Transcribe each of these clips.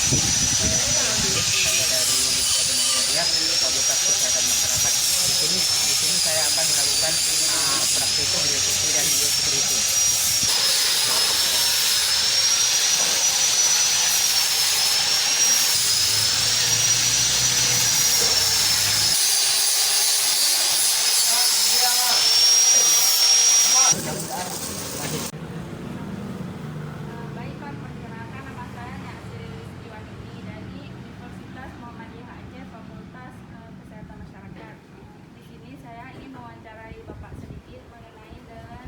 Saya dari Kabupaten Muhammadiyah, Fakultas Kesehatan Masyarakat. Di sini saya akan melakukan praktikum biopsi dan biosecurity. Baik Pak, perkenalkan nama saya Nyasri Rizkiwaniti dari Universitas Muhammadiyah Aceh, Fakultas Kesehatan Masyarakat. Di sini saya ingin mewawancarai Bapak sedikit mengenai dengan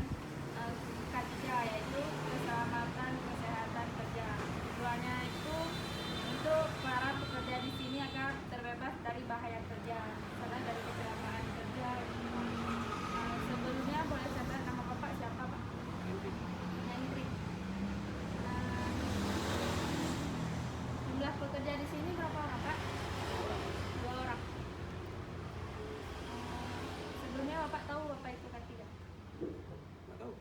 K3, yaitu keselamatan kesehatan kerja. Tujuannya itu untuk para pekerja di sini agar terbebas dari bahaya kerja, karena dari kecelakaan kerja. Sebelumnya boleh saya tanya nama Bapak siapa Pak? Hendrik. Jumlah pekerja di sini berapa orang Pak? 2 orang. Sebelumnya Bapak tahu Bapak itu K3? Nggak tahu.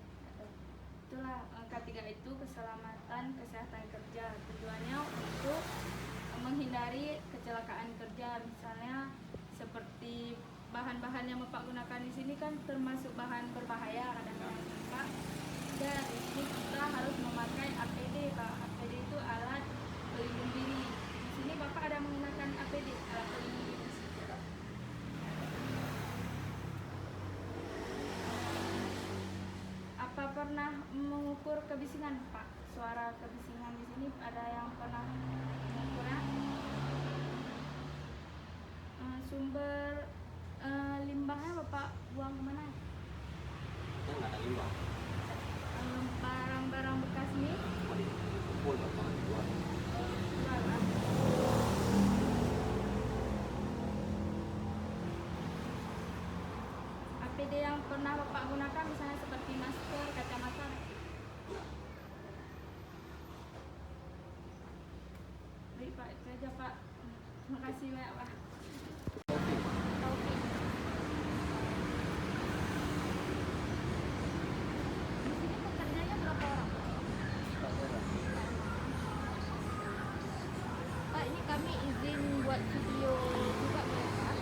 Itulah K3 itu keselamatan kesehatan kerja. Tujuannya untuk menghindari kecelakaan kerja, misalnya seperti bahan-bahan yang Bapak gunakan di sini kan termasuk bahan berbahaya kadang-kadang Pak. Dan di sini kita harus memakai APD Pak. APD itu alat pelindung diri. Di sini Bapak ada menggunakan APD, alat pelindung diri. Apa pernah mengukur kebisingan Pak? Suara kebisingan di sini ada yang pernah mengukurnya? Sumber limbahnya Bapak buang kemana? Kita nggak ada limbah. Barang-barang bekas ini Kumpul Bapak keluar. keluar, Pak. APD yang pernah Bapak gunakan misalnya seperti masker, kacamata. Baik Pak, itu aja Pak. Terima kasih banyak Pak. Taufik. Di sini pekerjanya berapa orang? Pak, ini kami izin buat video juga boleh Pak?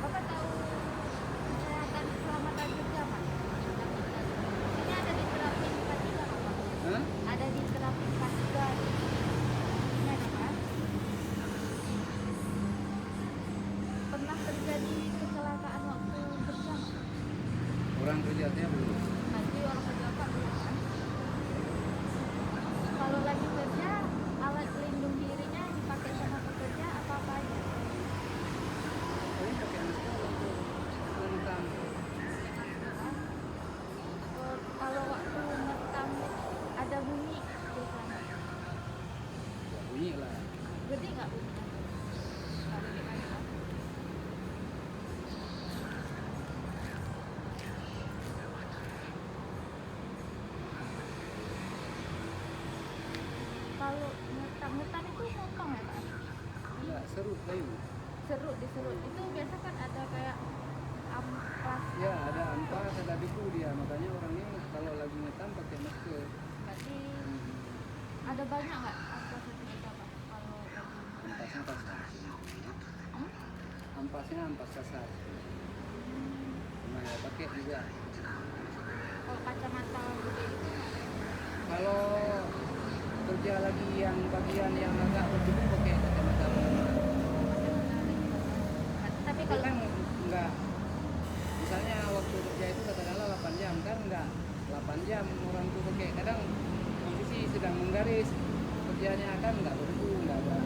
Bapak tahu kesehatan keselamatan kerja Pak? Ini ada di terapin K3 Bapak? Ada di terapin K3. Ini ada Pak? Pernah terjadi kecelakaan waktu kerja? Orang kerjanya belum. Nanti orang kerja Pak belum kan? Kalau lagi kerja, alat pelindung dirinya dipakai sama pekerja apa-apa aja? Paling pakai masker untuk menekan. Kalau waktu ngetam ada bunyi biasanya. Ya bunyi lah. Gede nggak bunyinya? Nggak gede kan? Pak? Kalau ngetam itu potong ya Pak? Enggak, serut kayu. Diserut. Itu biasa kan ada kayak amplas. Ya ada ampas, ada biku dia. Makanya orang ini kalau lagi ngetam pakai masker. Berarti ada banyak nggak amplas itu juga Pak? Kalau lagi Ampasnya kasar. Hmm? Ampasnya ampas kasar. Nah ya pakai juga. Kalau kacamata gede itu Kalau kerja lagi yang bagian yang agak bertubuh pakai kacamata pengaman. tapi Itu kalau kan enggak, misalnya waktu kerja itu katakanlah 8 jam kan enggak 8 jam orang itu pakai, kadang posisi sedang menggaris kerjanya kan enggak berdebu, enggak ada.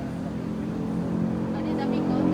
tapi kalau